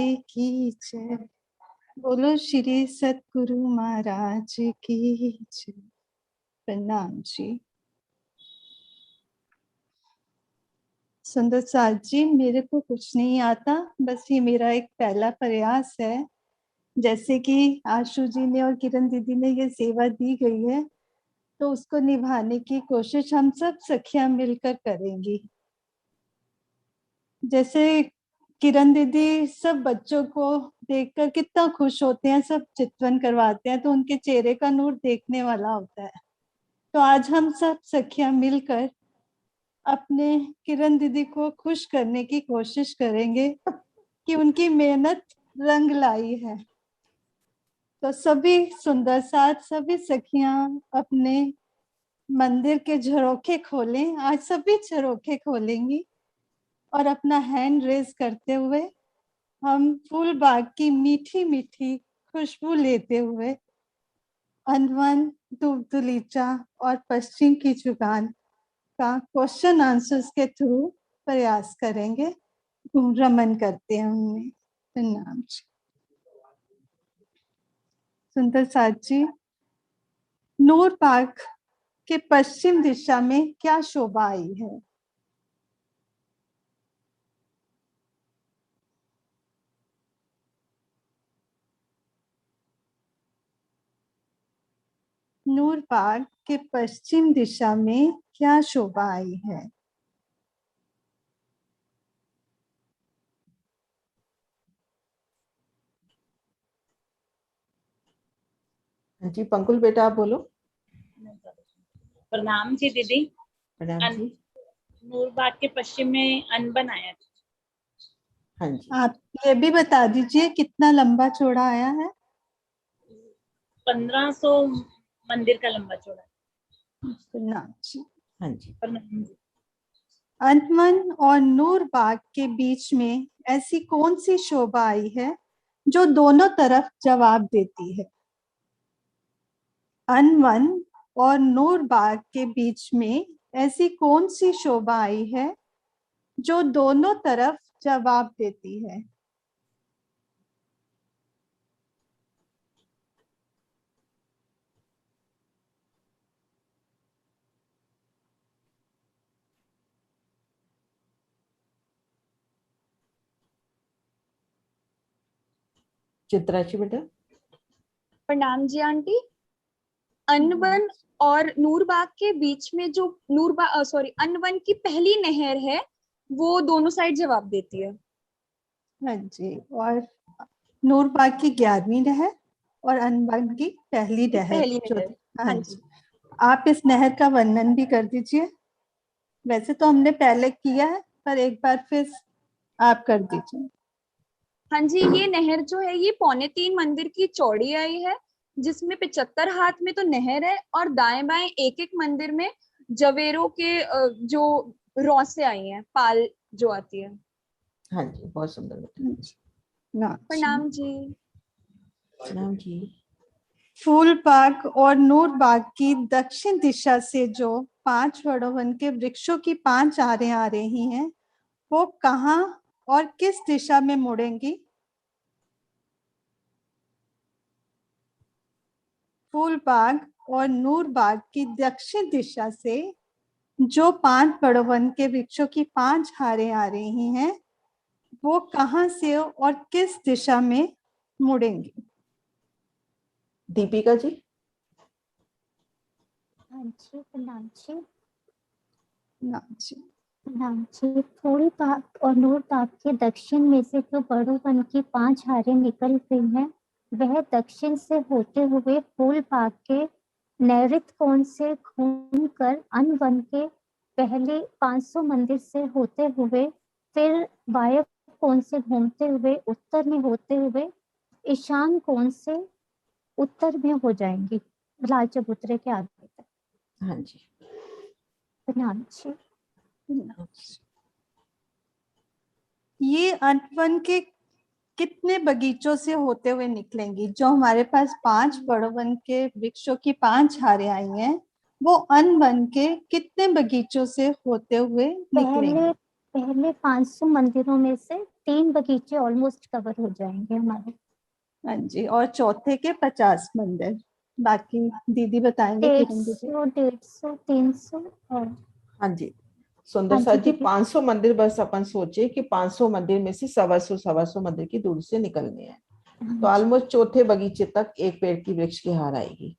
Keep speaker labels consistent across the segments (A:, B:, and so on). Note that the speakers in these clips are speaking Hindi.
A: की जय। बोलो श्री सतगुरु महाराज की जय। प्रणाम जी। सुंदर साथ जी, मेरे को कुछ नहीं आता, बस ये मेरा एक पहला प्रयास है। जैसे कि आशु जी ने और किरण दीदी ने ये सेवा दी गई है, तो उसको निभाने की कोशिश हम सब सखियां मिलकर करेंगी। जैसे किरण दीदी सब बच्चों को देखकर कितना खुश होते हैं, सब चितवन करवाते हैं, तो उनके चेहरे का नूर देखने वाला होता है। तो आज हम सब सखियां मिलकर अपने किरण दीदी को खुश करने की कोशिश करेंगे कि उनकी मेहनत रंग लाई है। तो सभी सुंदर साथ सभी सखियां अपने मंदिर के झरोखे खोलें। आज सभी झरोखे खोलेंगी और अपना हैंड रेज करते हुए हम फूल बाग की मीठी मीठी खुशबू लेते हुए अनवन, दूबदुलीचा और पश्चिम की जुगान का क्वेश्चन आंसर्स के थ्रू प्रयास करेंगे। रमन करते हैं उनमें। प्रणाम जी। सुंदर साथ जी, नूर बाग के पश्चिम दिशा में क्या शोभा आई है? नूर बाग के पश्चिम दिशा में क्या शोभा आई है?
B: जी पंकुल बेटा आप बोलो।
C: प्रणाम जी दीदी।
B: प्रणाम जी।
C: नूरबाग के पश्चिम में अनबन आया था।
B: हाँ जी।
A: आप ये भी बता दीजिए कितना लंबा चौड़ा आया है?
C: 1500 मंदिर का लंबा चौड़ा।
A: प्रणाम जी।
B: हाँ जी।
C: प्रणाम जी।
A: अनवन और नूर बाग के बीच में ऐसी कौन सी शोभा आई है जो दोनों तरफ जवाब देती है? अनवन और नूर बाग के बीच में ऐसी कौन सी शोभा आई है जो दोनों तरफ जवाब देती है?
B: चित्राची बेटा।
D: प्रणाम जी आंटी। अनवन और नूरबाग के बीच में जो अनवन की पहली नहर है वो दोनों साइड जवाब देती है।
A: हाँ जी। और नूर बाग की 11वीं नहर और अनवन की पहली नहर। हाँ जी। आप इस नहर का वर्णन भी कर दीजिए। वैसे तो हमने पहले किया है, पर एक बार फिर आप कर दीजिए।
D: हाँ जी, ये नहर जो है ये 3.25 मंदिर की चौड़ी आई है, जिसमें 75 हाथ में तो नहर है और दाएं बाएं एक एक मंदिर में जवेरों के जो रौसे आई हैं, पाल जो आती है।
B: हाँ जी बहुत सुंदर बेटा।
D: प्रणाम जी।
B: प्रणाम जी।
A: फूल बाग और नूर बाग की दक्षिण दिशा से जो 5 वड़ोवन के वृक्षों की 5 आरें आ रही हैं, वो कहाँ और किस दिशा में मुड़ेंगी? फूल बाग और नूर बाग की दक्षिण दिशा से जो 5 वड़ोवन के वृक्षों की 5 हारें आ रही हैं, वो कहाँ से और किस दिशा में मुड़ेंगी?
B: दीपिका जी।
E: हाँ जी। प्रणाम जी।
A: नाम जी।
E: प्रणाम जी। फूल बाग और नूर बाग के दक्षिण में से जो बड़ोवन की 5 हारें निकल गई हैं, वह दक्षिण से होते हुए फूल बाग के नैऋत्य कोण से घूमकर अनवन के पहले 500 मंदिर से होते हुए फिर वायव्य कोण से घूमते हुए उत्तर में होते हुए ईशान कोण से उत्तर में हो जाएंगी, राजपुत्रे के आगे तक।
B: हाँ जी।
E: प्रणाम जी।
A: ये अनवन के कितने बगीचों से होते हुए निकलेंगी? जो हमारे पास 5 बड़ोवन के वृक्षों की 5 हारें आई हैं, वो अनवन के कितने बगीचों से होते हुए निकलेंगी?
E: पहले 500 मंदिरों में से 3 बगीचे ऑलमोस्ट कवर हो जाएंगे हमारे।
A: हाँ जी, और चौथे के 50 मंदिर, बाकी दीदी बताएंगे, किरण दीदी।
E: 150, 300 और
B: हाँ जी, सुंदर
E: हाँ
B: सा
E: जी
B: जी,
E: दीदी।
B: 500 मंदिर बस अपन सोचे कि 500 मंदिर में से 125 मंदिर की दूरी से निकलने हैं, तो ऑलमोस्ट चौथे बगीचे तक एक पेड़ की वृक्ष की हार आएगी।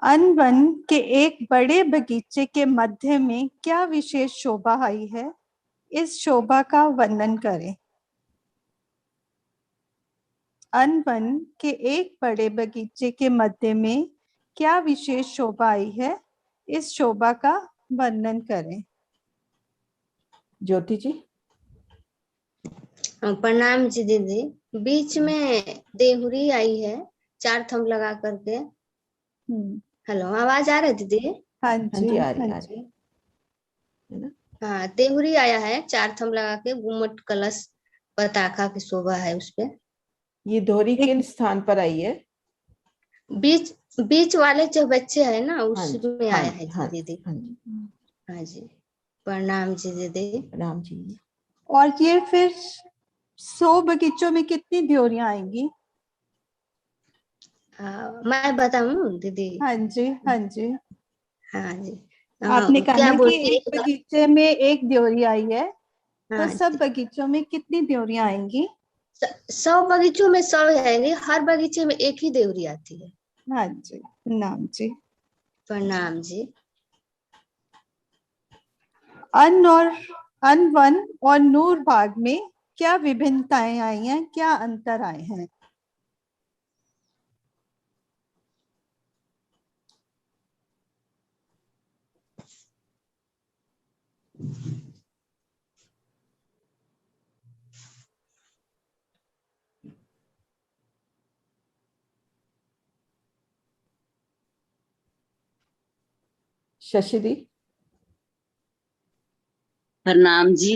A: अनवन के एक बड़े बगीचे के मध्य में क्या विशेष शोभा आई है, इस शोभा का वर्णन करें। अनवन के एक बड़े बगीचे के मध्य में क्या विशेष शोभा आई है, इस शोभा का वर्णन करें।
B: ज्योति जी।
F: प्रणाम जी दीदी। बीच में देहुरी आई है 4 थंब लगा करके। हेलो, आवाज आ रही है दीदी?
A: हाँ
B: हाँ
A: जी,
B: जी, आ रही
A: हाँ
B: आ
A: जी।
B: रही है ना।
F: हाँ, देहुरी आया है 4 थंब लगा के, गुम्मट कलश पताका की शोभा है उसपे।
B: ये दोहरी किन स्थान पर आई है?
F: बीच बीच वाले जो बच्चे है ना,
B: हाँ जी,
F: उसमें
B: हाँ
F: आया
B: जी,
F: है
B: हाँ
F: दीदी।
B: जी, हाँ जी।
F: हाँ जी, प्रणाम जी दीदी।
B: राम जी।
A: और ये फिर 100 बगीचों में कितनी ड्योरियां आएंगी?
F: मैं बताऊं दीदी?
A: हाँ जी, हाँ जी।
F: हाँ जी।
A: आपने कहा
F: क्या
A: ना कि
F: बोलती
A: एक बगीचे में एक ड्योरी आई है, तो
F: हाँ
A: सब
F: जी।
A: बगीचों में कितनी ड्योरियां आएंगी?
F: 100 बगीचों में 100 है, हर बगीचे में एक ही देवरी आती है।
A: हाँ जी, नाम जी।
F: प्रणाम जी।
A: अनवन और नूर बाग में क्या विभिन्नताएं आई हैं, क्या अंतर आए हैं?
B: शशि दी।
G: प्रणाम जी,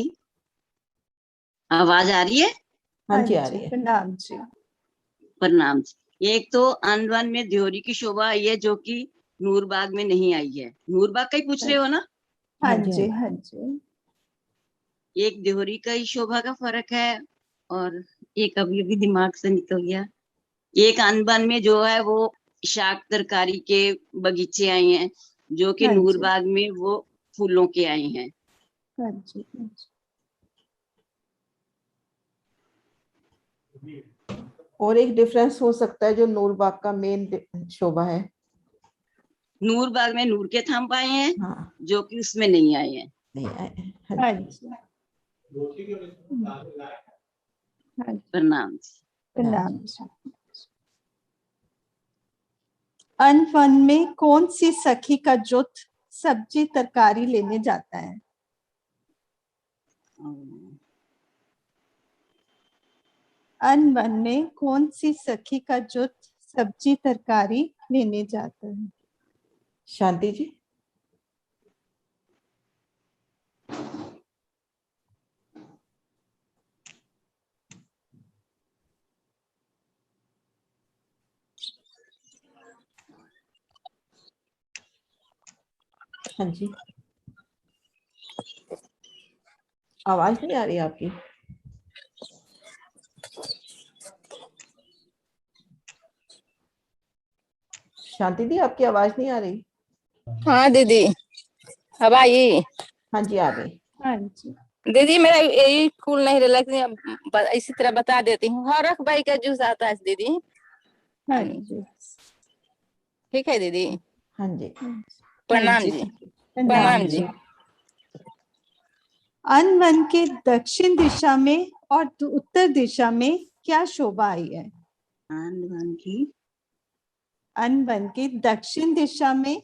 G: आवाज आ रही है?
B: हाँ
A: हाँ
B: जी, आ रही
A: जी,
B: है।
A: प्रणाम जी।
G: प्रणाम जी। एक तो अनवन में द्योरी की शोभा आई है जो कि नूरबाग में नहीं आई है। नूरबाग का ही पूछ रहे हो ना?
A: हाँ
B: हाँ जी,
A: जी, हाँ जी।
G: एक द्योरी का ही शोभा का फर्क है, और एक अभी अभी दिमाग से निकल गया। एक अनवन में जो है वो शाक तरकारी के बगीचे आए हैं, जो कि
A: हाँ जी,
G: नूरबाग में वो फूलों के आए हैं।
A: हाँ जी, हाँ जी।
B: और एक डिफरेंस हो सकता है जो नूरबाग का मेन शोभा है।
G: नूरबाग में नूर के थंब आए हैं,
B: हाँ,
G: जो कि उसमें नहीं आए हैं।
B: नहीं आए हैं।
A: हाँ जी, हाँ जी,
G: प्रणाम जी।
A: प्रणाम जी। अनवन में कौन सी सखी का जुट सब्जी तरकारी लेने जाता है? अनवन में कौन सी सखी का जुट सब्जी तरकारी लेने जाता है?
B: शांति जी। हाँ जी, आवाज नहीं आ रही आपकी। शांति दी, आपकी आवाज नहीं आ रही।
H: हाँ दीदी, अब आई।
B: हाँ जी, आ गई।
A: हाँ जी,
H: दीदी मेरा यही फूल नहीं रहा, लेकिन इसी तरह बता देती हूँ। हरख भाई का जूस आता है दीदी।
A: हाँ जी,
H: ठीक है दीदी।
B: हाँ जी,
H: प्रणाम जी। प्रणाम जी।
A: अनवन के दक्षिण दिशा में और उत्तर दिशा में क्या शोभा आई है?
G: अनवन की
A: अनवन की दक्षिण दिशा में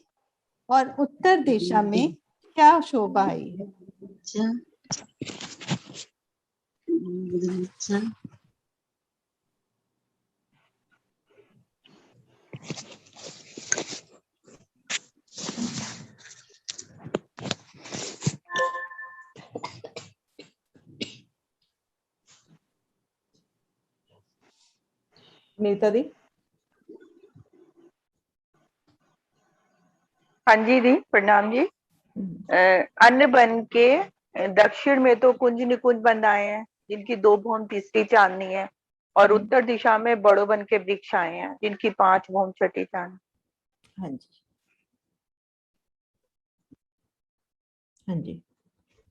A: और उत्तर दिशा में क्या शोभा आई है?
G: अच्छा, अच्छा।
B: नीता दी।
I: हाँ जी दी, प्रणाम जी। अन्य वन के दक्षिण में तो कुंज निकुंज वन आए हैं जिनकी 2 भौम तीसरी चांदनी है, और उत्तर दिशा में बड़ो वन के वृक्ष आए हैं जिनकी 5 भौम छठी चांदनी।
B: हाँ जी, हाँ जी।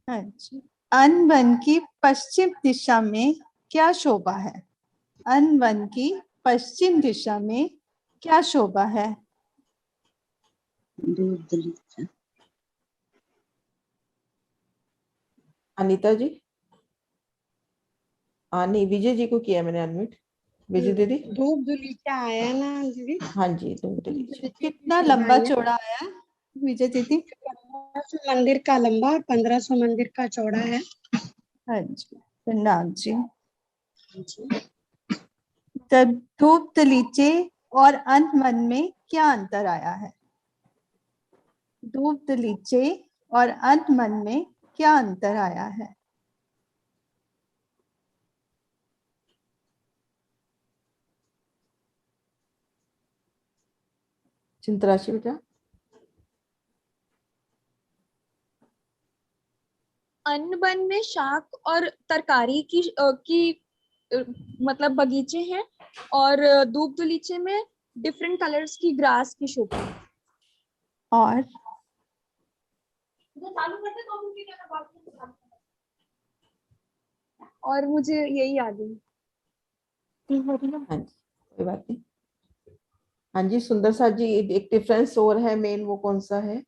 A: हाँ जी। अन वन की पश्चिम दिशा में क्या शोभा है? अन वन की पश्चिम दिशा में क्या शोभा है?
B: अनीता जी, नहीं, विजय जी को किया मैंने अनम्यूट। विजय दीदी।
J: धूप दुलीचा आया ना दीदी।
B: हाँ जी, धूप दुलीचा।
A: कितना लंबा चौड़ा आया विजय दीदी?
J: 1500 मंदिर का लंबा और 1500 मंदिर का चौड़ा है।
A: हाँ जी, प्रणाम जी। तब धूप दलीचे और अन वन में क्या अंतर आया है? धूप दलीचे और अन वन में क्या अंतर आया है?
B: चिंतराशि बेटा।
D: अन्न वन में शाक और तरकारी की मतलब बगीचे हैं, और धूप दलीचे में डिफरेंट कलर्स की ग्रास की शोभा। और मुझे यही याद है।
B: हाँ जी, कोई बात नहीं। हाँ जी, सुंदर सा जी, एक डिफरेंस और है मेन, वो कौन सा है?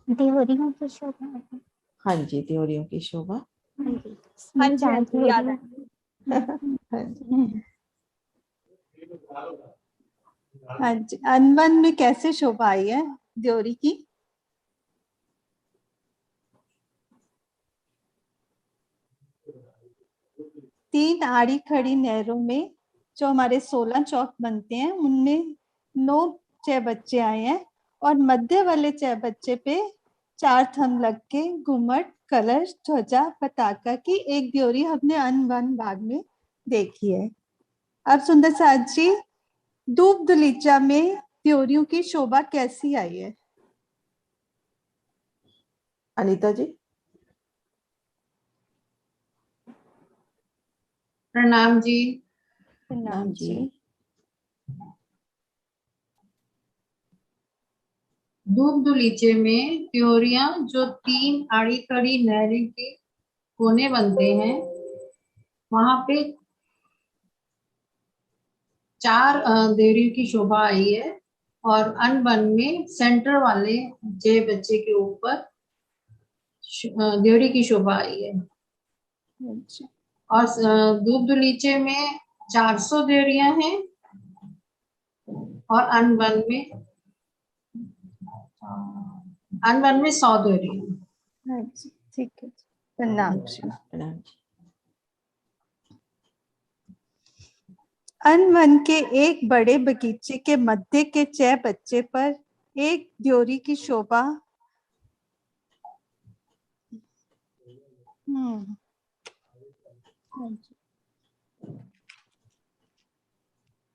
E: देवरियों की शोभा।
B: हाँ जी, देवरियों की शोभा।
D: हाँ जी, याद है।
B: हाँ जी।
A: हाँ जी, अनवन में कैसे शोभा आई है देवरी की? तीन आड़ी खड़ी नहरों में जो हमारे 16 चौक बनते हैं उनमें 9 चौबच्चे आए हैं, और मध्य वाले चौबच्चे पे 4 थंब लग के घुमट, कलश, ध्वजा, पताका की एक देवरी हमने अनवन भाग में देखी है। अब सुंदर साथ जी, धूप दलीचा में देवरियों की शोभा कैसी आई है?
B: अनीता जी।
J: प्रणाम जी।
A: प्रणाम जी।
J: धूप दुलीचे में त्योरियां जो 3 आड़ी खड़ी नहरें के कोने बनते हैं, वहां पे 4 देवरियों की शोभा आई है, और अनबन में सेंटर वाले जे बच्चे के ऊपर देवरी की शोभा आई है। और धूप दुलीचे में 400 देवरियां हैं, और अनबन में 100 देवरियां।
A: ठीक है, प्रणाम जी। अनवन के एक बड़े बगीचे के मध्य के 6 बच्चे पर एक देवरी की शोभा।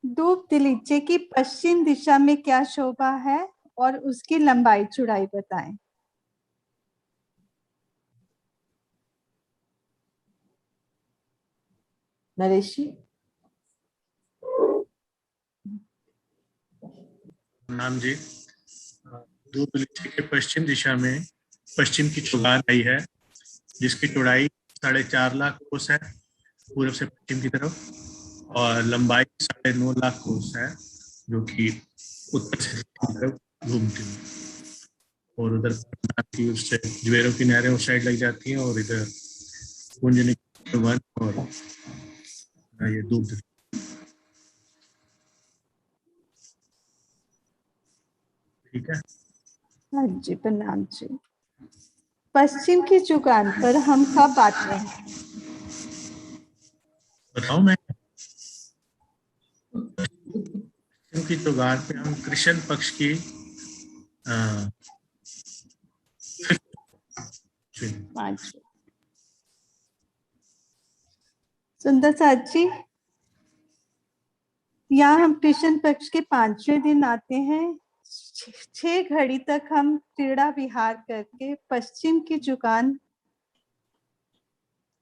A: धूप दलीचे की पश्चिम दिशा में क्या शोभा है और उसकी लंबाई चौड़ाई बताएं।
B: नरेश जी।
K: नाम जी, धूप दलीचे के पश्चिम दिशा में पश्चिम की चौगान आई है जिसकी चौड़ाई 4.5 लाख कोस है पूर्व से पश्चिम की तरफ, और लंबाई 9.5 लाख कोस है जो कि उत्तर से दक्षिण की तरफ घूमती है, और उधर की उससे ज्वेरों की नहरें उस साइड लग जाती हैं, और इधर कुंज वन और ये धूप दलीचे। ठीक है।
A: हाँ जी, प्रणाम जी। पश्चिम की चुगान पर हम कब आते हैं?
K: बताऊं मैं? पश्चिम की चुगान पे हम कृष्ण पक्ष की
A: सुंदर साथ जी, यहाँ हम कृष्ण पक्ष के 5वें दिन आते हैं। 6 घड़ी तक हम क्रीड़ा विहार करके पश्चिम की जुगान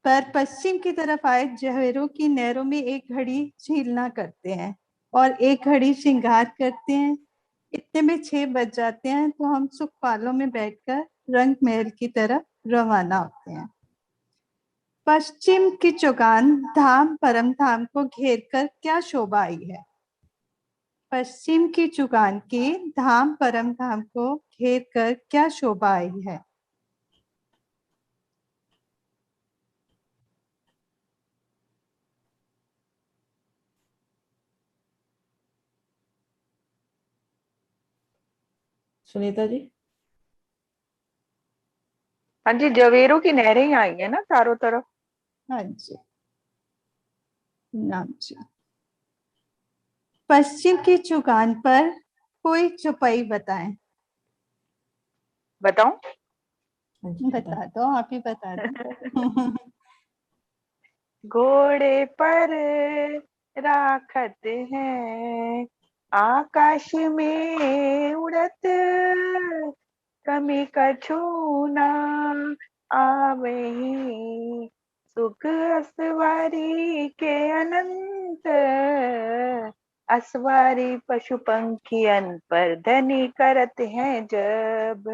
A: पर पश्चिम की तरफ आए जवेरों की नहरों में 1 घड़ी झीलना करते हैं और 1 घड़ी श्रृंगार करते हैं। इतने में 6 बज जाते हैं तो हम सुखपालों में बैठकर रंग महल की तरफ रवाना होते हैं। पश्चिम की चौगान धाम परम धाम को घेरकर क्या शोभा आई है? पश्चिम की चुगान की धाम परम धाम को घेरकर क्या शोभा आई है?
B: सुनीता जी।
I: हाँ जी, जवेरों की नहरें ही आई है ना चारों तरफ।
A: हाँ जी। नाम जी। पश्चिम की चुगान पर कोई चौपाई बताएं।
I: बताऊं?
A: बता दो, आप ही बता दो।
I: घोड़े पर राखत हैं आकाश में उड़त, कमी कछु ना आवही, सुख असवारी के अनंत, असवारी पशु पंखियन पर धनी करत हैं जब,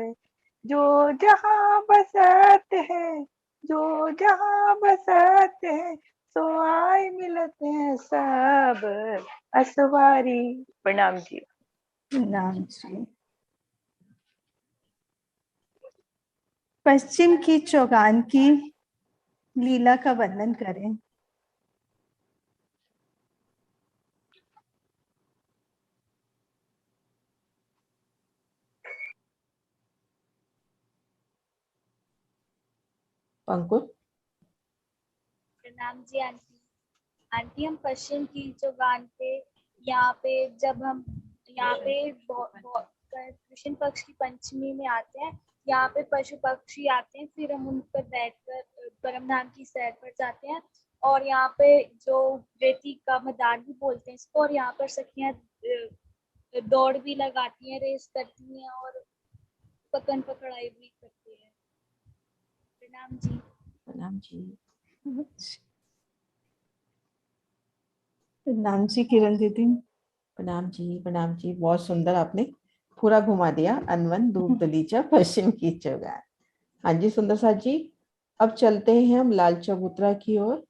I: जो जहाँ बसत है, जो जहाँ बसत है, सो आए मिलते हैं सब असवारी। प्रणाम जी।
A: नाम जी। पश्चिम की चौगान की लीला का वर्णन करें।
B: अंकुर।
L: प्रणाम जी आंटी। आंटी हम पश्चिम की चौगान पे यहाँ पे जब हम यहाँ पे कृष्ण पक्ष की पंचमी में आते हैं, यहाँ पे पशु पक्षी आते हैं, फिर हम उन पर बैठकर परमधाम की सैर पर जाते हैं और यहाँ पे जो रेती का मैदान भी बोलते हैं इसको, और यहाँ पर सखियां दौड़ भी लगाती हैं, रेस करती हैं और पकड़ पकड़ाई भी करती है। प्रणाम जी।
B: प्रणाम जी।
A: प्रणाम जी किरण दीदी।
B: प्रणाम जी। प्रणाम जी। बहुत सुंदर, आपने पूरा घुमा दिया। अनवन धूप दलीचा पश्चिम की चौगान। हाँ जी सुंदर साथ जी, अब चलते हैं हम लाल चबूतरा की ओर।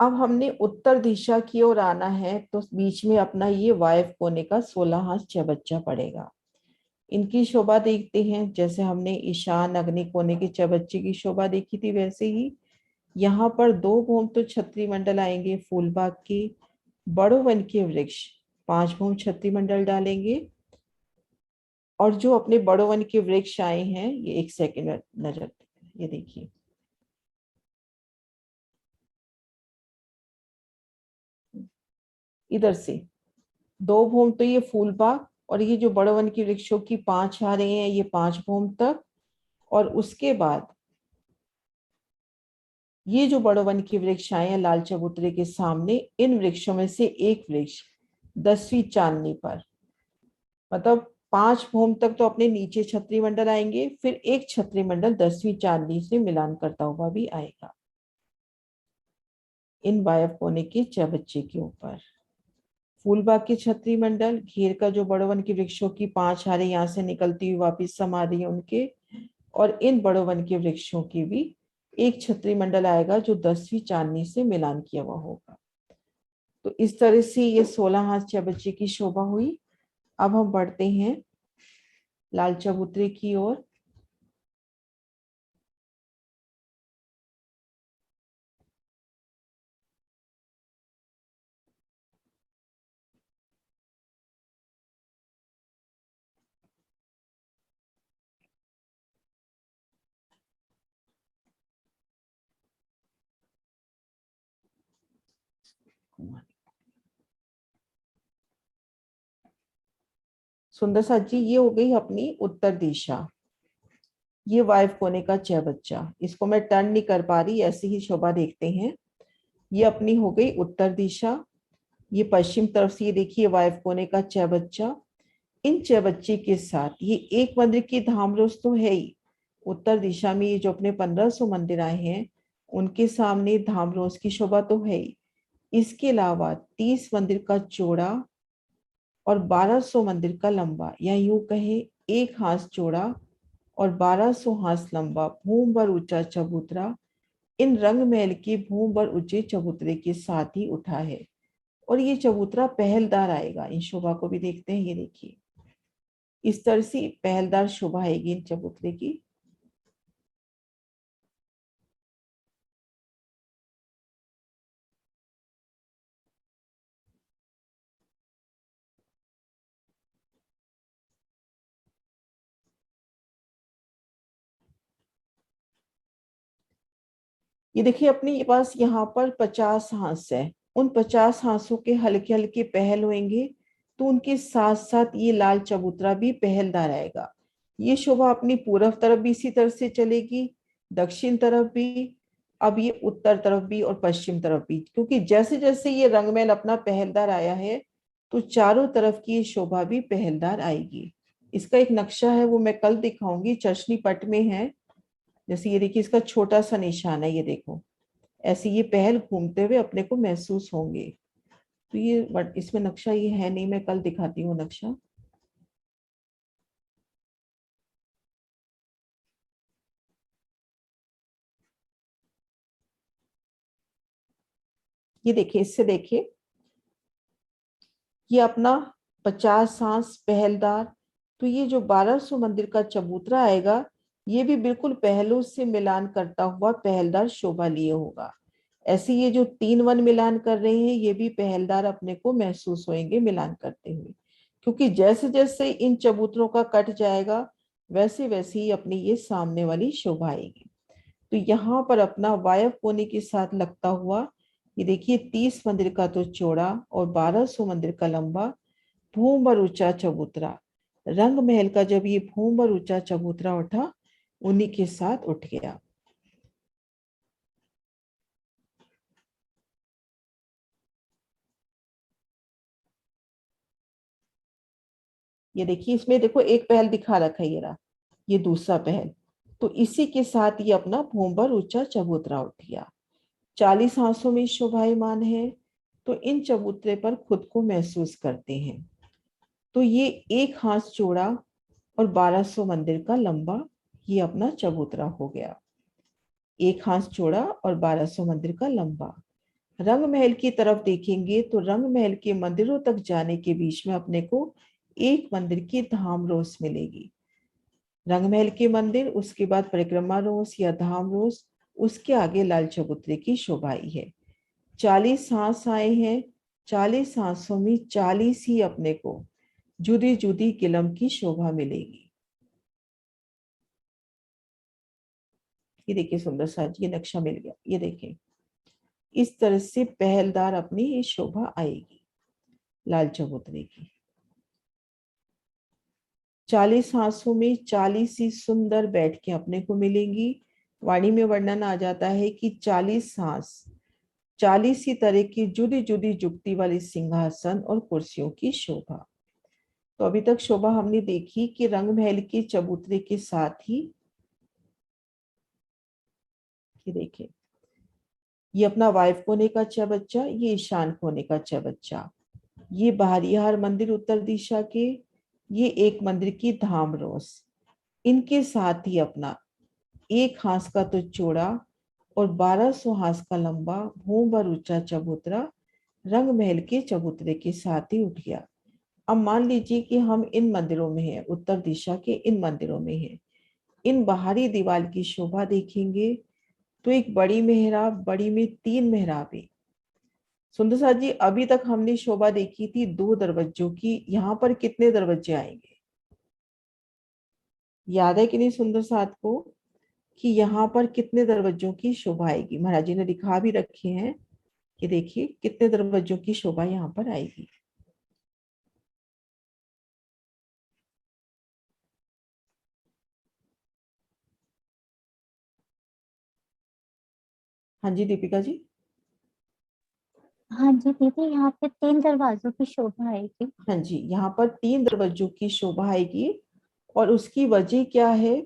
B: अब हमने उत्तर दिशा की ओर आना है, तो बीच में अपना ये वायव कोने का 16 हाथ चबच्चा पड़ेगा। इनकी शोभा देखते हैं। जैसे हमने ईशान अग्नि कोने के चबच्चे की शोभा देखी थी, वैसे ही यहाँ पर 2 भूम तो छत्री मंडल आएंगे फूलबाग के। बड़ो वन के वृक्ष 5 भूम छत्री मंडल डालेंगे। और जो अपने बड़ो वन के वृक्ष आए हैं, ये 1 सेकंड नजर, ये देखिए, इधर से 2 भूम तो ये फूलबाग, और ये जो बड़ो वन के वृक्षों की 5 आ रहे हैं, ये 5 भूम तक। और उसके बाद ये जो बड़ो वन के वृक्ष आए हैं लाल चबूतरे के सामने, इन वृक्षों में से एक वृक्ष 10वीं चांदनी पर, मतलब 5 भूम तक तो अपने नीचे छत्री मंडल आएंगे, फिर एक छत्री मंडल 10वीं चांदनी से मिलान करता हुआ भी आएगा इन वायव कोने के चबच्चे के ऊपर। फूलबाग के छत्री मंडल घेर का जो बड़ो वन के वृक्षों की 5 हारे यहाँ से निकलती हुई वापिस समा रही है उनके, और इन बड़ो वन के वृक्षों की भी एक छत्री मंडल आएगा जो 10वीं चांदनी से मिलान किया हुआ होगा। तो इस तरह से ये 16 हाथ चबच्चे की शोभा हुई। अब हम बढ़ते हैं लाल चबूतरे की ओर। सुंदर साथ जी, ये हो गई अपनी उत्तर दिशा। ये वायु कोने का च बच्चा, इसको मैं टर्न नहीं कर पा रही, ऐसे ही शोभा देखते हैं। ये अपनी हो गई उत्तर दिशा। ये पश्चिम तरफ से ये देखिए वायु कोने का च बच्चा। इन च बच्चे के साथ ये एक मंदिर की धामरोस तो है ही। उत्तर दिशा में ये जो अपने 1500 मंदिर आए हैं उनके सामने धामरोस की शोभा तो है ही। इसके अलावा 30 मंदिर का चौड़ा और 1200 मंदिर का लंबा, या यूं कहे 1 हाथ चौड़ा और 1200 हाथ लंबा भूम भर ऊंचा चबूतरा इन रंग महल के भूम भर ऊंचे चबूतरे के साथ ही उठा है। और ये चबूतरा पहलदार आएगा। इन शोभा को भी देखते हैं, ये देखिए इस तरह से पहलदार शोभा आएगी इन चबूतरे की। ये देखिए अपने पास यहाँ पर 50 हांस है। उन 50 हांसों के हल्के हल्के पहल होंगे तो उनके साथ साथ ये लाल चबूतरा भी पहलदार आएगा। ये शोभा अपनी पूर्व तरफ भी इसी तरह से चलेगी, दक्षिण तरफ भी, अब ये उत्तर तरफ भी और पश्चिम तरफ भी, क्योंकि जैसे जैसे ये रंगमहल अपना पहलदार आया है तो चारों तरफ की ये शोभा भी पहलदार आएगी। इसका एक नक्शा है, वो मैं कल दिखाऊंगी, चर्चनी पट में है। जैसे ये देखिए इसका छोटा सा निशान है, ये देखो ऐसे ये पहल घूमते हुए अपने को महसूस होंगे। तो ये बट इसमें नक्शा ये है नहीं, मैं कल दिखाती हूँ नक्शा। ये देखिए, इससे देखिए ये अपना 50 हांस पहलदार। तो ये जो 1200 मंदिर का चबूतरा आएगा ये भी बिल्कुल पहलों से मिलान करता हुआ पहलदार शोभा लिए होगा। ऐसे ये जो 3 वन मिलान कर रहे हैं ये भी पहलदार अपने को महसूस होंगे मिलान करते हुए, क्योंकि जैसे जैसे इन चबूतरों का कट जाएगा वैसे वैसे ही अपनी ये सामने वाली शोभा आएगी। तो यहाँ पर अपना वायव कोने के साथ लगता हुआ ये देखिए 30 मंदिर का तो चौड़ा और 1200 मंदिर का लंबा भूम भर ऊंचा चबूतरा, रंग महल का जब ये भूम भर ऊंचा चबूतरा उठा उन्हीं के साथ उठ गया। ये देखिए इसमें देखो एक पहल दिखा रखा है, ये रहा, ये दूसरा पहल। तो इसी के साथ ये अपना भूम भर ऊंचा चबूतरा उठ गया। 40 हांसों में शोभायमान है तो इन चबूतरे पर खुद को महसूस करते हैं। तो ये 1 हाथ चौड़ा और 1200 मंदिर का लंबा ये अपना चबूतरा हो गया। 1 हाथ चौड़ा और 1200 मंदिर का लंबा। रंग महल की तरफ देखेंगे तो रंग महल के मंदिरों तक जाने के बीच में अपने को एक मंदिर की धाम रोस मिलेगी। रंग महल के मंदिर, उसके बाद परिक्रमा रोस या धाम रोस, उसके आगे लाल चबूतरे की शोभा आई है। 40 हांस आए हैं, 40 हांसों में 40 ही अपने को जुदी जुदी किलम की शोभा मिलेगी। ये देखिए सुंदर सा ये नक्शा मिल गया, ये देखिए इस तरह से पहलदार अपनी ये शोभा आएगी लाल चबूतरे की। 40 हांसों में 40 ही सुंदर बैठ के अपने को मिलेंगी। वाणी में वर्णन आ जाता है कि 40 हांस 40 ही तरह की जुदी जुदी जुगती वाली सिंहासन और कुर्सियों की शोभा। तो अभी तक शोभा हमने देखी कि रंग महल के चबूतरे के साथ ही ये देखिए ये अपना वायव कोने का च बच्चा, ये ईशान कोने का च बच्चा, ये बाहरियार मंदिर उत्तर दिशा के, ये एक मंदिर की धाम रोस, इनके साथ ही अपना 1 हाथ का तो चौड़ा और 1200 हाथ का लंबा भूम भर ऊंचा चबूतरा रंग महल के चबूतरे के साथ ही उठ गया। अब मान लीजिए कि हम इन मंदिरों में हैं, उत्तर दिशा के इन मंदिरों में हैं। इन बाहरी दीवार की शोभा देखेंगे तो एक बड़ी मेहराब, बड़ी में 3 मेहराबें। सुंदर साथ जी अभी तक हमने शोभा देखी थी 2 दरवाजों की, यहाँ पर कितने दरवाजे आएंगे? याद है कि नहीं सुंदर साथ को कि यहाँ पर कितने दरवाजों की शोभा आएगी? महाराज जी ने दिखा भी रखे हैं ये देखिए कितने दरवाजों की शोभा यहाँ पर आएगी। हाँ जी दीपिका जी।
E: हाँ जी दीदी, यहाँ पे 3 दरवाजों की शोभा आएगी।
B: हाँ जी, यहाँ पर 3 दरवाजों की शोभा आएगी। और उसकी वजह क्या है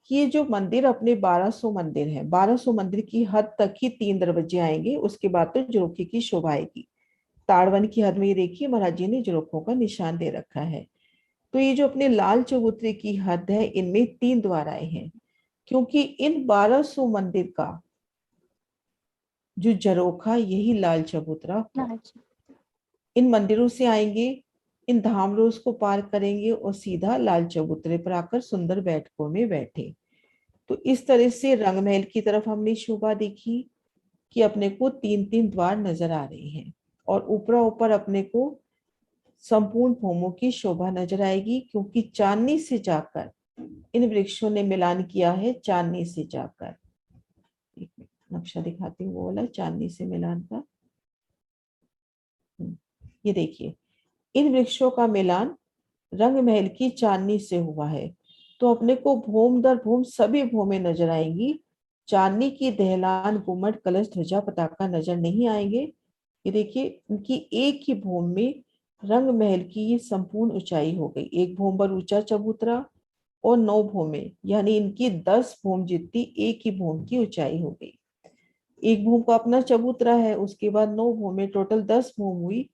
B: कि ये जो मंदिर अपने 1200 मंदिर है, 1200 मंदिर की हद तक ही 3 दरवाजे आएंगे, उसके बाद तो झरोखे की शोभा आएगी। ताड़वन की हद में ये देखिए महाराज जी ने झरोखों का निशान दे रखा है। तो ये जो अपने लाल चबूतरे की हद है, इनमें 3 द्वार आए हैं, क्योंकि इन 1200 मंदिर का जो झरोखा यही लाल चबूतरा हो। इन मंदिरों से आएंगे, इन धाम रोज को पार करेंगे और सीधा लाल चबूतरे पर आकर सुंदर बैठकों में बैठे। तो इस तरह से रंगमहल की तरफ हमने शोभा देखी कि अपने को 3-3 द्वार नजर आ रहे हैं, और ऊपर ऊपर अपने को संपूर्ण भूमों की शोभा नजर आएगी, क्योंकि चांदनी से जाकर इन वृक्षों ने मिलान किया है। चांदनी से जाकर, एक नक्शा दिखाती हूँ, वो वाला चांदनी से मिलान का। ये देखिए इन वृक्षों का मिलान रंग महल की चांदनी से हुआ है। तो अपने को भूम दर भूम सभी भूमें नजर आएंगी। चांदनी की दहलान, गुम्मट, कलश, ध्वजा, पताका नजर नहीं आएंगे। ये देखिए इनकी एक ही भूम में रंग महल की ये संपूर्ण ऊंचाई हो गई। एक भूम पर ऊंचा चबूतरा और 9 भूमें, यानी इनकी 10 भूम जितनी एक ही भूम की ऊंचाई हो गई। एक भूम का अपना चबूतरा है, उसके बाद 9 भूमें, टोटल 10 भूम हुई।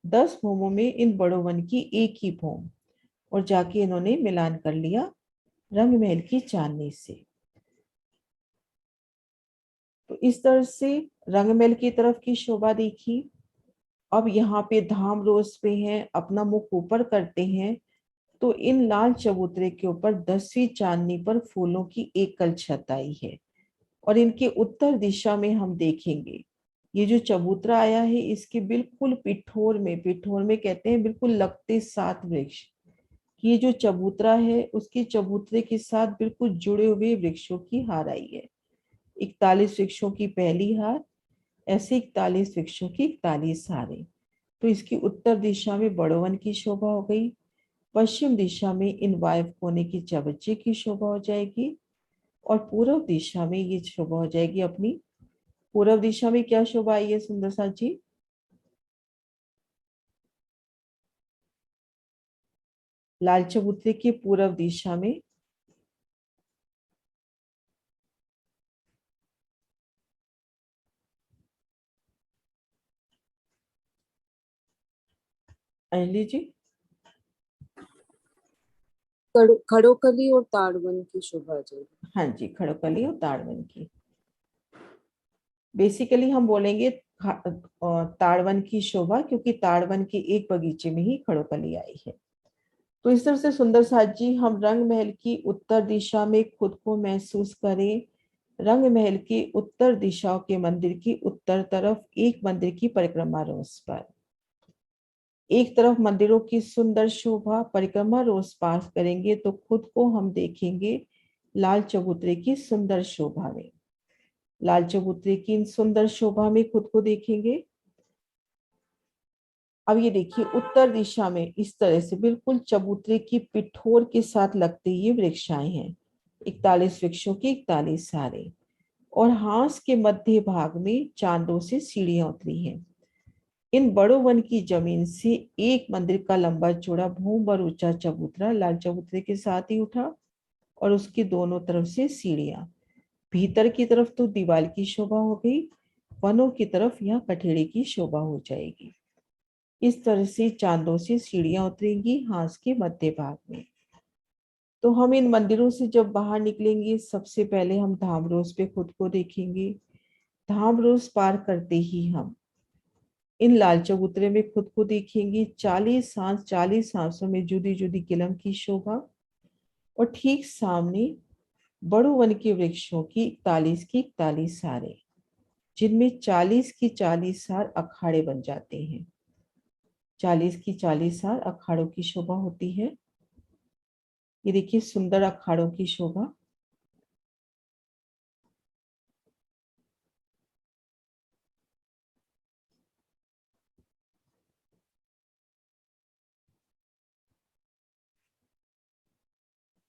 B: 10 भूमों में इन बड़ों वन की एक ही भूम, और जाके इन्होंने मिलान कर लिया रंग महल की चांदनी से। तो इस तरह से रंग महल की तरफ की शोभा देखी। अब यहाँ पे धाम रोज पे हैं, अपना मुख ऊपर करते हैं, तो इन लाल चबूतरे के ऊपर 10वीं चांदनी पर फूलों की एक कल छत आई है। और इनके उत्तर दिशा में हम देखेंगे ये जो चबूतरा आया है, इसके बिल्कुल पिठोर में कहते हैं बिल्कुल लगते 7 वृक्ष। ये जो चबूतरा है उसके चबूतरे के साथ बिल्कुल जुड़े हुए वृक्षों की हार आई है। 41 वृक्षों की पहली हार, ऐसे 41 वृक्षों की 41 हारें। तो इसकी उत्तर दिशा में बड़ोवन की शोभा हो गई, पश्चिम दिशा में इन वायव कोने की चबच्चे की शोभा हो जाएगी, और पूर्व दिशा में ये शोभा हो जाएगी अपनी। पूर्व दिशा में क्या शोभा आई है सुंदर साथ जी? लाल चबूतरे की पूर्व दिशा में अंजलि जी,
M: खड़ोकली और ताड़वन की शोभा जाएगी।
B: हाँ जी, खड़ोकली और ताड़वन की। बेसिकली हम बोलेंगे ताड़वन की शोभा, क्योंकि ताड़वन के एक बगीचे में ही खड़ोकली आई है। तो इस तरह से सुंदर साथ जी हम रंग महल की उत्तर दिशा में खुद को महसूस करें। रंग महल की उत्तर दिशाओं के मंदिर की उत्तर तरफ एक मंदिर की परिक्रमा रोज पर, एक तरफ मंदिरों की सुंदर शोभा, परिक्रमा रोज पास करेंगे तो खुद को हम देखेंगे लाल चबूतरे की सुंदर शोभा में। लाल चबूतरे की इन सुंदर शोभा में खुद को देखेंगे। अब ये देखिए उत्तर दिशा में इस तरह से बिल्कुल चबूतरे की पिठोर के साथ लगते ये वृक्ष आए हैं। 41 वृक्षों की 41 हारें, और हांस के मध्य भाग में चांदों से सीढ़ियां उतरी हैं। इन बड़ों वन की जमीन से एक मंदिर का लंबा चौड़ा भूम बर ऊंचा चबूतरा लाल चबूतरे के साथ ही उठा, और उसकी दोनों तरफ से सीढ़ियां। भीतर की तरफ तो दीवार की शोभा हो गई, वनों की तरफ यहाँ कठेड़े की शोभा हो जाएगी। इस तरह से चांदों से सीढ़ियां उतरेंगी हांस के मध्य भाग में। तो हम इन मंदिरों से जब बाहर निकलेंगे, सबसे पहले हम धाम रोज पे खुद को देखेंगे। धाम रोज पार करते ही हम इन लाल चबूतरे में खुद को देखेंगे। 40 हांस, 40 हांसों में जुदी जुदी किलम की शोभा, और ठीक सामने बड़ों वन के वृक्षों की 41 की 41 हारें, जिनमें 40 की 40 हार अखाड़े बन जाते हैं। 40 की 40 हार अखाड़ों की शोभा होती है। ये देखिए सुंदर अखाड़ों की शोभा।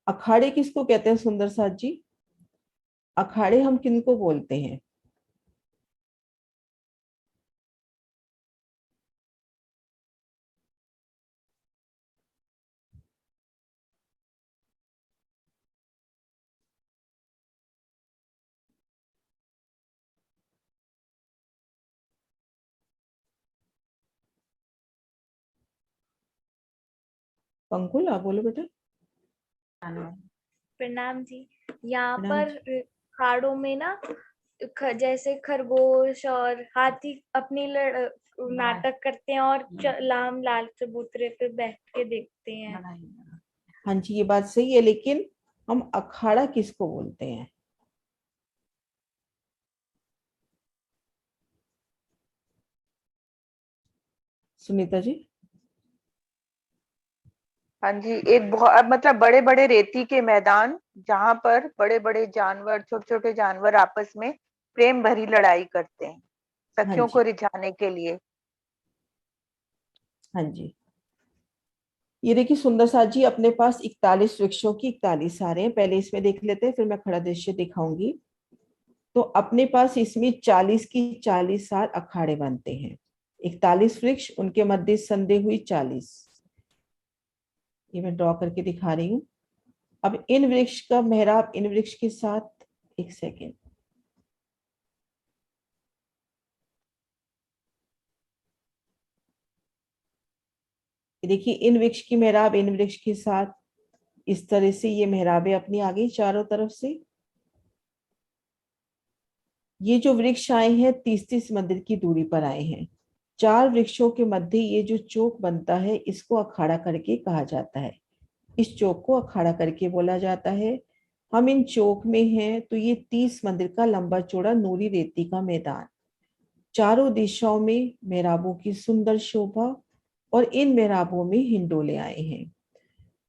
B: अखाड़े किसको कहते हैं सुंदर साथ जी? अखाड़े हम किनको बोलते हैं? पंकुल आप बोलो बेटा।
L: प्रणाम जी। यहाँ
B: प्रणाम
L: पर खाड़ों में ना जैसे खरगोश और हाथी अपनी नाटक करते हैं और लाम लाल चबूतरे पे बैठ के देखते हैं।
B: हाँ जी ये बात सही है, लेकिन हम अखाड़ा किसको बोलते हैं? सुनीता जी।
I: हाँ जी, एक बहुत मतलब बड़े बड़े रेती के मैदान जहां पर बड़े बड़े जानवर, छोटे छोटे जानवर आपस में प्रेम भरी लड़ाई करते हैं
B: हाँ
I: सखियों को
B: जी।
I: रिझाने के लिए।
B: हाँ जी, ये देखिए सुंदर साथ जी, अपने पास 41 वृक्षों की 41 आ रहे हैं। पहले इसमें देख लेते हैं, फिर मैं खड़ा दृश्य दिखाऊंगी। तो अपने पास इसमें 40 की 40 सार अखाड़े बनते हैं। 41 वृक्ष, उनके मध्य संधि हुई 40। ये मैं ड्रॉ करके दिखा रही हूँ। अब इन वृक्ष का मेहराब इन वृक्ष के साथ, एक सेकेंड, देखिए इन वृक्ष की मेहराब इन वृक्ष के साथ, इस तरह से ये मेहराबें अपनी आ गई चारों तरफ से। ये जो वृक्ष आए हैं 30-30 मंदिर की दूरी पर आए हैं। 4 वृक्षों के मध्य ये जो चौक बनता है इसको अखाड़ा करके कहा जाता है। इस चौक को अखाड़ा करके बोला जाता है। हम इन चौक में हैं तो ये 30 मंदिर का लंबा चौड़ा नूरी रेती का मैदान, चारों दिशाओं में मेहराबों की सुंदर शोभा, और इन मेहराबों में हिंडोले आए हैं।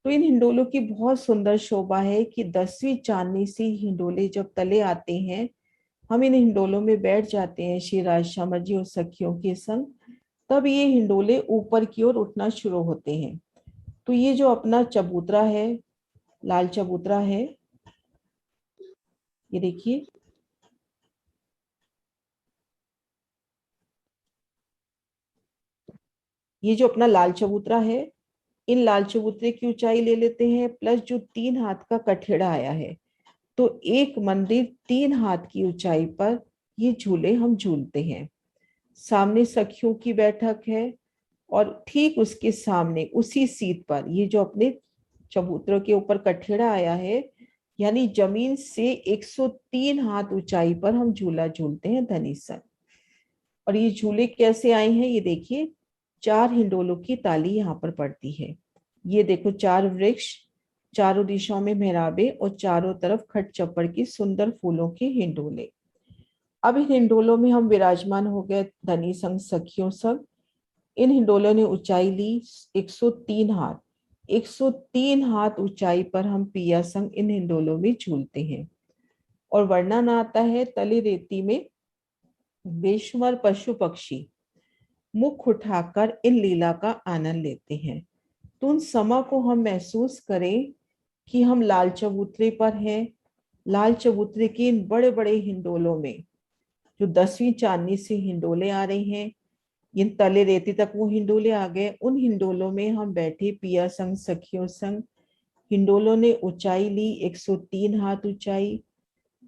B: तो इन हिंडोलों की बहुत सुंदर शोभा है कि 10वीं चांदनी से हिंडोले जब तले आते हैं, हम इन हिंडोलों में बैठ जाते हैं श्री राज श्यामा जी और सखियों के संग, तब ये हिंडोले ऊपर की ओर उठना शुरू होते हैं। तो ये जो अपना चबूतरा है, लाल चबूतरा है, ये देखिए, ये जो अपना लाल चबूतरा है, इन लाल चबूतरे की ऊंचाई ले लेते हैं प्लस जो 3 हाथ का कठेड़ा आया है, तो एक मंदिर 3 हाथ की ऊंचाई पर ये झूले हम झूलते हैं। सामने सखियों की बैठक है और ठीक उसके सामने उसी सीट पर ये जो अपने चबूतरों के ऊपर कठेड़ा आया है, यानी जमीन से 103 हाथ ऊंचाई पर हम झूला झूलते हैं धनीसन। और ये झूले कैसे आए हैं, ये देखिए 4 हिंडोलों की ताली यहाँ पर पड़ती है। ये देखो 4 वृक्ष, चारों दिशाओं में मेहराबे और चारों तरफ खट चप्पड़ की सुंदर फूलों के हिंडोले। अब इन हिंडोलों में हम विराजमान हो गए धनी संग सखियों सब। इन हिंडोलों ने ऊंचाई ली 103 हाथ। 103 हाथ ऊंचाई पर हम पिया संग इन हिंडोलों में झूलते हैं। और वर्णन आता है तले रेती में बेशुमार पशु पक्षी मुख उठाकर इन लीला का आनंद लेते हैं। तो उन समा को हम महसूस करें कि हम लाल चबूतरे पर हैं। लाल चबूतरे के इन बड़े बड़े हिंडोलों में जो 10वीं चांदनी से हिंडोले आ रहे हैं, इन तले रेती तक वो हिंडोले आ गए। उन हिंडोलों में हम बैठे पिया संग सखियों संग। हिंडोलों ने ऊंचाई ली 103 हाथ ऊंचाई,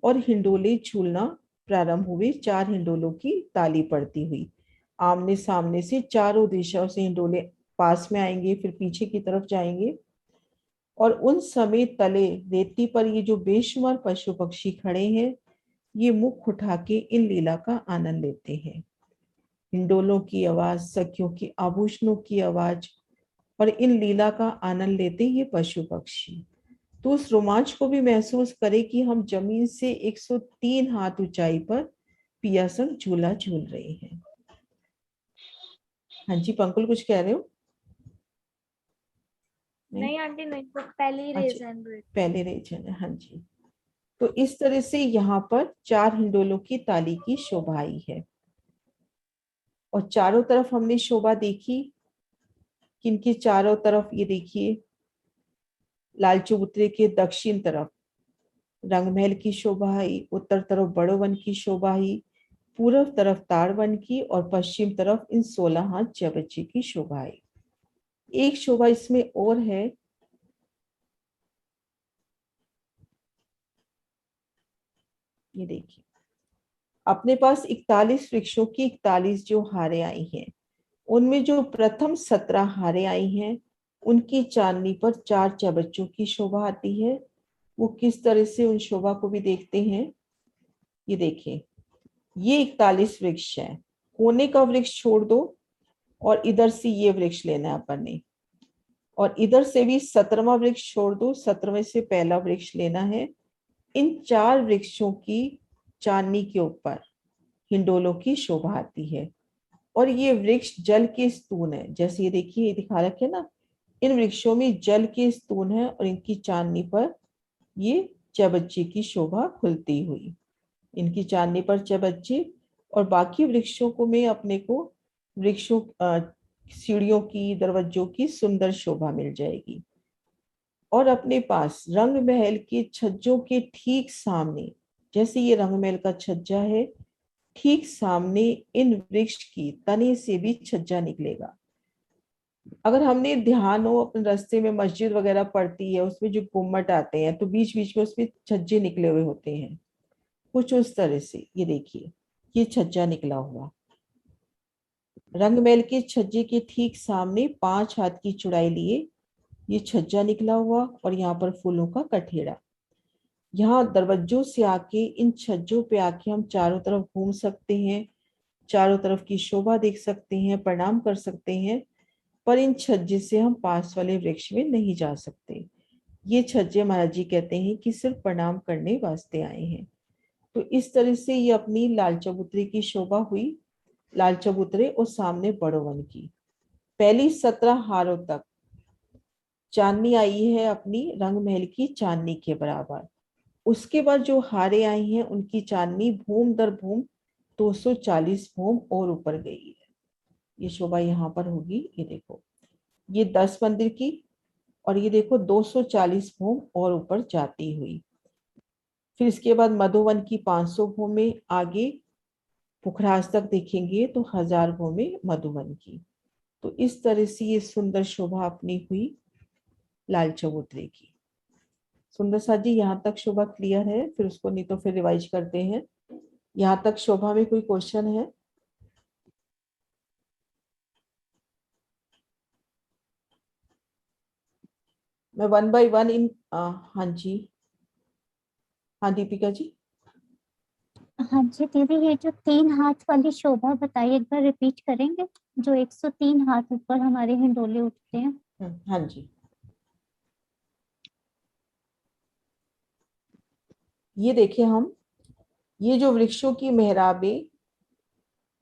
B: और हिंडोले झूलना प्रारंभ हुए 4 हिंडोलों की ताली पड़ती हुई। आमने सामने से चारों दिशाओं से हिंडोले पास में आएंगे, फिर पीछे की तरफ जाएंगे। और उन समय तले रेती पर ये जो बेशुमार पशु पक्षी खड़े हैं, ये मुख उठा के इन लीला का आनंद लेते हैं। हिंडोलों की आवाज, सखियों की आभूषणों की आवाज, और इन लीला का आनंद लेते ये पशु पक्षी। तो उस रोमांच को भी महसूस करें कि हम जमीन से 103 हाथ ऊंचाई पर पिया संग झूला झूल रहे हैं। हाँ जी पंकुल कुछ कह रहे हो?
L: नहीं आंटी नहीं, तो पहले ही रेज हैंड हुए।
B: पहले रेज है, हाँ जी। तो इस तरह से यहाँ पर 4 हिंडोलों की ताली की शोभा आई है। और चारों तरफ हमने शोभा देखी, किनके चारों तरफ, ये देखिए लाल चबूतरे के दक्षिण तरफ रंगमहल की शोभा आई, उत्तर तरफ बड़ो वन की शोभा आई, पूर्व तरफ ताड़ वन की और पश्चिम तरफ इन 16 हाथ चबच्चे की शोभा आई। एक शोभा इसमें और है, ये देखिए अपने पास 41 वृक्षों की 41 जो हारें आई हैं, उनमें जो प्रथम 17 हारें आई हैं उनकी चांदनी पर 4 चबच्चों की शोभा आती है। वो किस तरह से, उन शोभा को भी देखते हैं। ये देखिए, ये 41 वृक्ष है, कोने का वृक्ष छोड़ दो और इधर से ये वृक्ष लेना है अपन ने, और इधर से भी 17वां वृक्ष छोड़ दो, 17वें से पहला वृक्ष लेना है। इन 4 वृक्षों की चांदनी के ऊपर हिंडोलों की शोभा आती है। और ये वृक्ष जल के स्तून है, जैसे ये देखिए, ये दिखा रखे ना, इन वृक्षों में जल के स्तून है और इनकी चांदनी पर ये चबच्चे की शोभा खुलती हुई, इनकी चांदनी पर चबच्चे। और बाकी वृक्षों को में अपने को वृक्षों सीढ़ियों की, दरवाजों की सुंदर शोभा मिल जाएगी। और अपने पास रंग महल के छज्जों के ठीक सामने, जैसे ये रंग महल का छज्जा है, ठीक सामने इन वृक्ष की तने से भी छज्जा निकलेगा। अगर हमने ध्यान हो, अपने रास्ते में मस्जिद वगैरह पड़ती है, उसमें जो गुम्मट आते हैं तो बीच बीच में उसमें छज्जे निकले हुए होते हैं, कुछ उस तरह से। ये देखिए, ये छज्जा निकला हुआ रंगमहल के छज्जे के ठीक सामने 5 हाथ की चौड़ाई लिए ये छज्जा निकला हुआ, और यहाँ पर फूलों का कठेड़ा। यहाँ दरवाजों से आके इन छज्जों पे आके हम चारों तरफ घूम सकते हैं, चारों तरफ की शोभा देख सकते हैं, प्रणाम कर सकते हैं, पर इन छज्जे से हम पास वाले वृक्ष में नहीं जा सकते। ये छज्जे महाराज जी कहते हैं कि सिर्फ प्रणाम करने वास्ते आए हैं। तो इस तरह से ये अपनी लाल चबूतरे की शोभा हुई, लाल चबूतरे और सामने बड़ो वन की। पहली 17 हारों तक चांदनी आई है अपनी रंग महल की चांदनी के बराबर। उसके बाद जो हारें आई हैं उनकी चांदनी भूम दर भूम 240 भूम और ऊपर गई है। ये शोभा यहाँ पर होगी, ये देखो, ये 10 मंदिर की, और ये देखो 240 भूम और ऊपर जाती हुई। फिर इसके बाद मधुवन की 500 भूमि, आगे पुखराज तक देखेंगे तो 1000 भूमि मधुवन की। तो इस तरह से ये सुंदर शोभा अपनी हुई लाल चबूतरे की। सुंदर सा जी, यहाँ तक शोभा क्लियर है? फिर उसको नहीं तो फिर रिवाइज करते हैं। यहाँ तक शोभा में कोई क्वेश्चन है? मैं 1 by 1 इन हाँ जी, हाँ दीपिका जी।
E: हाँ जी दीदी, ये जो 3 हाथ वाली शोभा बताई, एक बार रिपीट करेंगे? जो 103 हाथ ऊपर हमारे हिंडोले उठते हैं।
B: हाँ जी, ये देखिए, हम ये जो वृक्षों की मेहराबें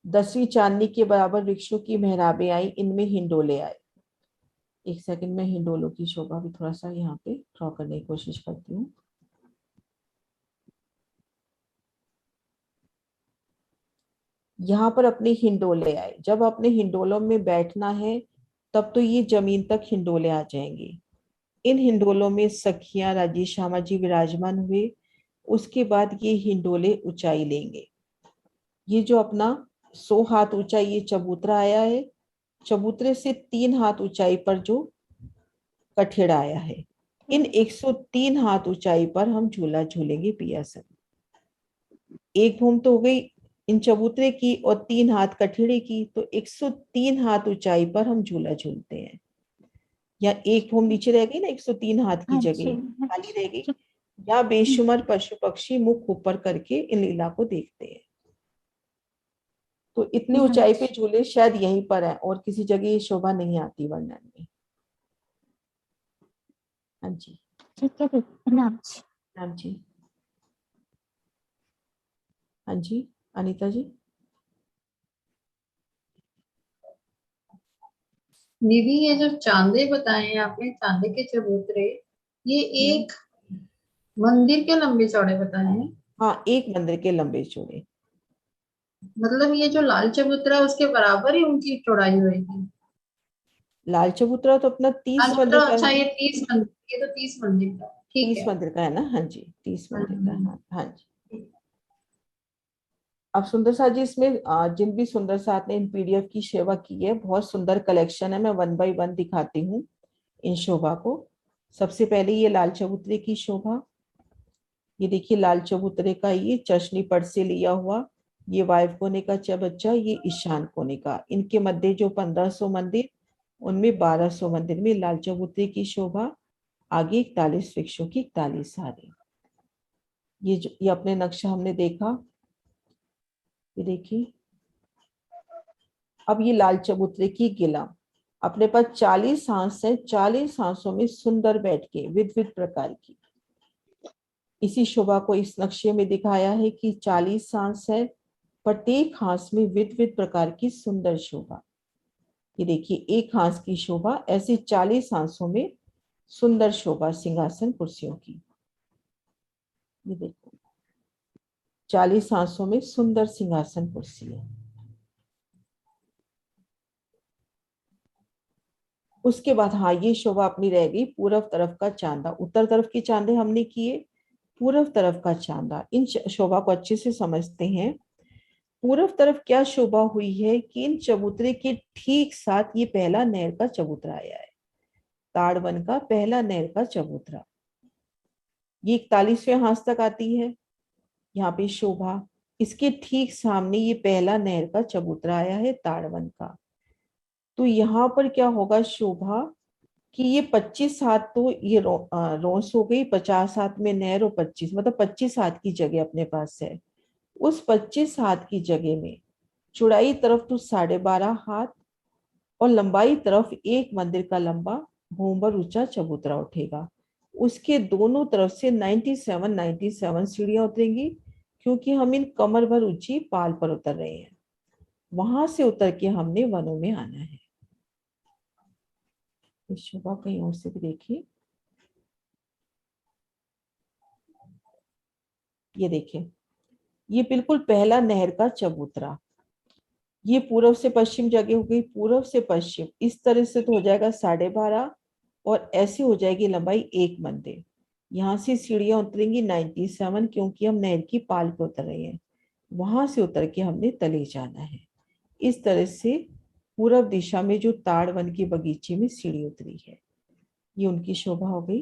B: 10वीं चांदनी के बराबर वृक्षों की मेहराबें आई, इनमें हिंडोले आए। एक सेकंड में हिंडोलों की शोभा भी थोड़ा सा यहाँ पे ड्रॉ करने की कोशिश करती हूँ। यहाँ पर अपने हिंडोले आए। जब अपने हिंडोलों में बैठना है तब तो ये जमीन तक हिंडोले आ जाएंगे। इन हिंडोलों में सखियां राजी श्यामा जी विराजमान हुए। उसके बाद ये हिंडोले ऊंचाई लेंगे। ये जो अपना 100 हाथ ऊंचा ये चबूतरा आया है, चबूतरे से 3 हाथ ऊंचाई पर जो कठेड़ा आया है, इन 103 हाथ ऊंचाई पर हम झूला झूलेंगे पिया सब। एक भूम तो हो गई इन चबूतरे की और 3 हाथ कठेड़े की, तो 103 हाथ ऊंचाई पर हम झूला झूलते हैं। या एक भूम नीचे रह गई ना, 103 हाथ की जगह खाली रह गई। या बेशुमार पशु पक्षी मुख ऊपर करके इन लीला को देखते हैं। तो इतनी ऊंचाई पे झूले शायद यहीं पर है, और किसी जगह ये शोभा नहीं आती वर्णन में। हाँ जी,
E: ठीक है प्रणाम
B: जी। हाँ जी अनीता जी।
J: दीदी, ये जो चांदे बताए हैं आपने, चांदे के चबूतरे, ये एक मंदिर के लंबे चौड़े बताए हैं?
B: हाँ, एक मंदिर के लंबे चौड़े।
J: मतलब ये जो लाल चबूतरा है उसके बराबर ही उनकी चौड़ाई होगी?
B: लाल चबूतरा तो अपना 30
J: अच्छा
B: मंदिर का
J: अच्छा,
B: है।
J: ये 30 मंदिर, ये तो 30 मंदिर का, ठीक
B: 30
J: है।
B: मंदिर का है ना, हाँ जी 30 मंदिर का,
J: हाँ,
B: हाँ हाँ जी। अब सुंदर साथ जी इसमें जिन भी सुंदर साथ ने इन पीडीएफ की सेवा की है, बहुत सुंदर कलेक्शन है। मैं 1 बाय 1 दिखाती हूँ इन शोभा को। सबसे पहले ये लाल चबूतरे की शोभा, ये देखिए लाल चबूतरे का ये चशनी पट से लिया हुआ, ये वायु कोने का चबच्चा, ये ईशान कोने का। इनके मध्य जो 1500 मंदिर, उनमें 1200 मंदिर में लाल चबूतरे की शोभा। आगे 41 वृक्षों की 41 हारें। ये अपने नक्शा हमने देखा, ये देखिए। अब ये लाल चबूतरे की गिला, अपने पास 40 सांस है, 40 सांसों में सुंदर बैठ के विविध प्रकार की। इसी शोभा को इस नक्शे में दिखाया है कि 40 सांस है, प्रत्येक हांस में विविध प्रकार की सुंदर शोभा। ये देखिए एक हांस की शोभा, ऐसे 40 सांसों में सुंदर शोभा सिंहासन कुर्सियों की। ये देखो 40 सांसों में सुंदर सिंहासन कुर्सी है। उसके बाद हाँ, ये शोभा अपनी रह गई पूर्व तरफ का चांदा। उत्तर तरफ के चांदे हमने किए, पूर्व तरफ का चांदा। इन शोभा को अच्छे से समझते हैं। पूर्व तरफ क्या शोभा हुई है कि इन चबूतरे के ठीक साथ ये पहला नहर का चबूतरा आया है, ताड़वन का पहला नहर का चबूतरा। ये 41वें हांस तक आती है यहाँ पे शोभा। इसके ठीक सामने ये पहला नहर का चबूतरा आया है ताड़वन का। तो यहाँ पर क्या होगा शोभा कि ये 25 हाथ तो ये रोस हो गई, 50 हाथ में नहर और 25 मतलब 25 हाथ की जगह अपने पास है। उस 25 हाथ की जगह में चौड़ाई तरफ तो 12.5 हाथ और लंबाई तरफ एक मंदिर का लंबा भूमभर ऊंचा चबूतरा उठेगा। उसके दोनों तरफ से 97 सीढ़ियां उतरेंगी, क्योंकि हम इन कमर भर ऊंची पाल पर उतर रहे हैं। वहां से उतर के हमने वनों में आना है। इस शोभा कहीं और से भी देखिए, ये देखिए ये बिल्कुल पहला नहर का चबूतरा। ये पूर्व से पश्चिम जगह हो गई, पूर्व से पश्चिम इस तरह से तो हो जाएगा 12.5 और ऐसे हो जाएगी लंबाई एक मंदिर। यहाँ से सीढ़ियां उतरेंगी 97, क्योंकि हम नहर की पाल पे उतर रहे हैं। वहां से उतर के हमने तले जाना है। इस तरह से पूर्व दिशा में जो ताड़वन के बगीचे में सीढ़ी उतरी है, ये उनकी शोभा हो गई।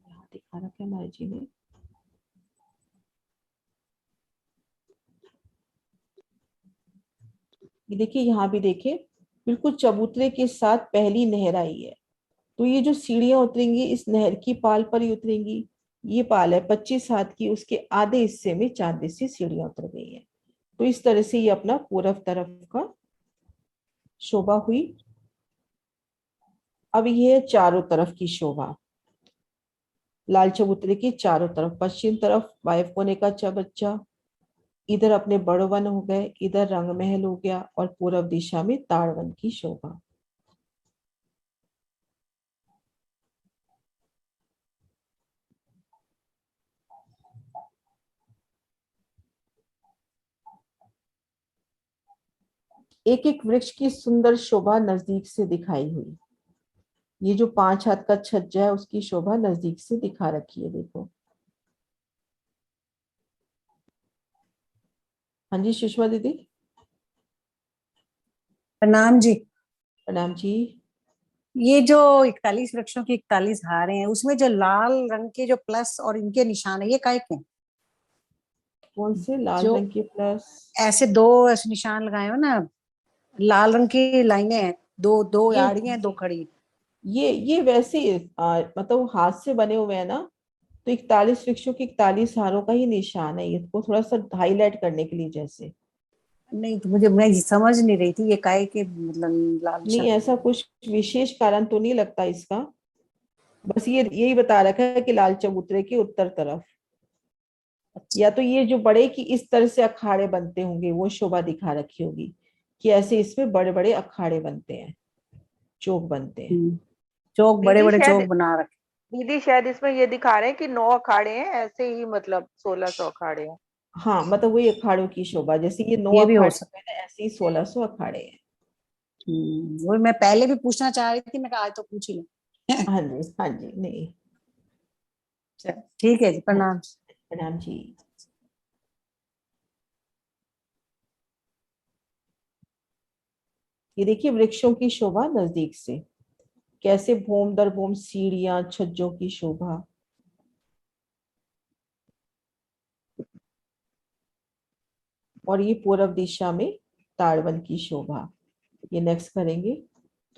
B: यहाँ दिखा रखा है हमारे जी ने। ये देखिए यहाँ भी देखिए बिल्कुल चबूतरे के साथ पहली नहर आई है। तो ये जो सीढ़ियां उतरेंगी इस नहर की पाल पर ही उतरेंगी। ये पाल है 25 हाथ की, उसके आधे हिस्से में 4 से सीढ़ियां उतर गई हैं। तो इस तरह से ये अपना पूर्व तरफ का शोभा हुई। अब ये है चारों तरफ की शोभा। लाल चबूतरे की चारों तरफ, पश्चिम तरफ वायु कोने का चबच्चा, इधर अपने बड़वन हो गए, इधर रंग महल हो गया, और पूर्व दिशा में ताड़वन की शोभा। एक एक वृक्ष की सुंदर शोभा नजदीक से दिखाई हुई। ये जो 5 हाथ का छज्जा है उसकी शोभा नजदीक से दिखा रखी है, देखो। हाँ जी सुषमा दीदी।
N: प्रणाम जी।
B: प्रणाम जी।
N: ये जो 41 वृक्षों की 41 हारें हैं, उसमें जो लाल रंग के जो प्लस और इनके निशान है, ये काहे के?
B: कौन से लाल रंग के प्लस?
N: ऐसे दो ऐसे निशान लगाए हो ना, लाल रंग की लाइनें हैं, दो आड़ी हैं, दो खड़ी।
B: ये वैसे मतलब हाथ से बने हुए हैं ना, तो 41 वृक्षों की 41 हारों का ही निशान है। इसको थोड़ा सा हाईलाइट करने के लिए जैसे।
N: नहीं तो मैं समझ नहीं रही थी ये काहे के मतलब लाल
B: नहीं, ऐसा कुछ विशेष कारण तो नहीं लगता इसका, बस ये यही बता रखा है कि लाल चबूतरे के उत्तर तरफ। या तो ये जो बड़े की इस तरह से अखाड़े बनते होंगे वो शोभा दिखा रखी होगी कि ऐसे इसमें बड़े बड़े अखाड़े बनते हैं, चौक बनते हैं।
N: चौक बड़े बड़े चौक बना रखे।
I: दीदी शायद इसमें ये दिखा रहे हैं कि 9 अखाड़े हैं, ऐसे ही मतलब 1600 अखाड़े हैं।
B: हाँ मतलब वही अखाड़ों की शोभा, जैसे ये 9
N: ये भी हो
B: अखाड़े हैं ऐसे ही 1600 अखाड़े हैं।
N: वो मैं पहले भी पूछना चाह रही थी, मैं कहा आज तो पूछ ही लूं।
B: हाँ जी, हाँ जी, नहीं
N: चलो, ठीक है जी, प्रणाम।
B: प्रणाम जी। ये देखिए वृक्षों की शोभा नजदीक से, कैसे भोम दर भोम सीढ़ियां, छज्जों की शोभा। और ये पूर्व दिशा में ताड़वन की शोभा। ये नेक्स्ट करेंगे।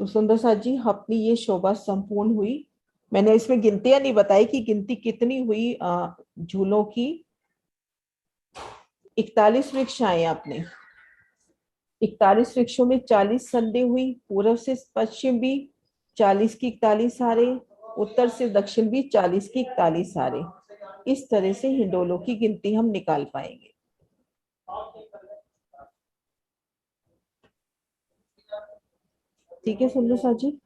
B: तो सुंदर साथ जी, अपनी ये शोभा संपूर्ण हुई। मैंने इसमें गिनतियां नहीं बताई कि गिनती कितनी हुई झूलों की। 41 वृक्ष आए आपने। 41 वृक्षों में 40 संधि हुई, पूर्व से पश्चिम भी 40 की 41 आ रहे, उत्तर से दक्षिण भी 40 की 41 आ रहे। इस तरह से हिंडोलों की गिनती हम निकाल पाएंगे। ठीक है सुंदर साथ जी।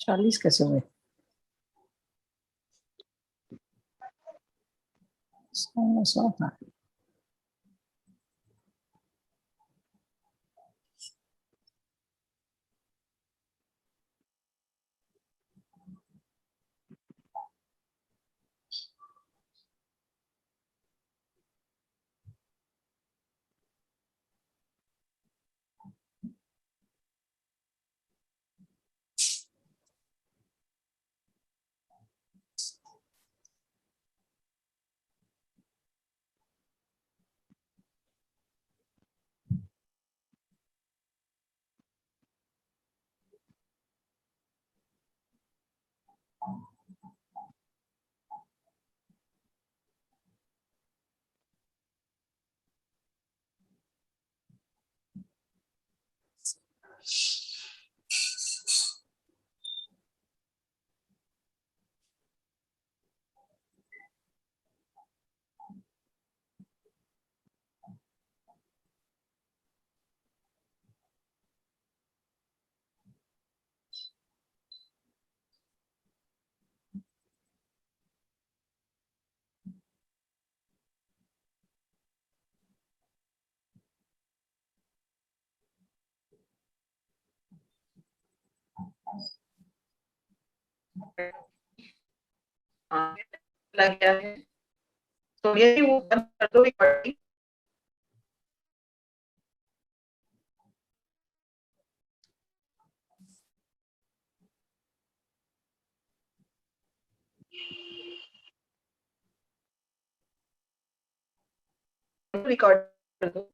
N: चालीस कैसे हुए? 100 था।
B: लग गया है तो ये वो बंद कर दो रिकॉर्डिंग। रिकॉर्ड कर दो।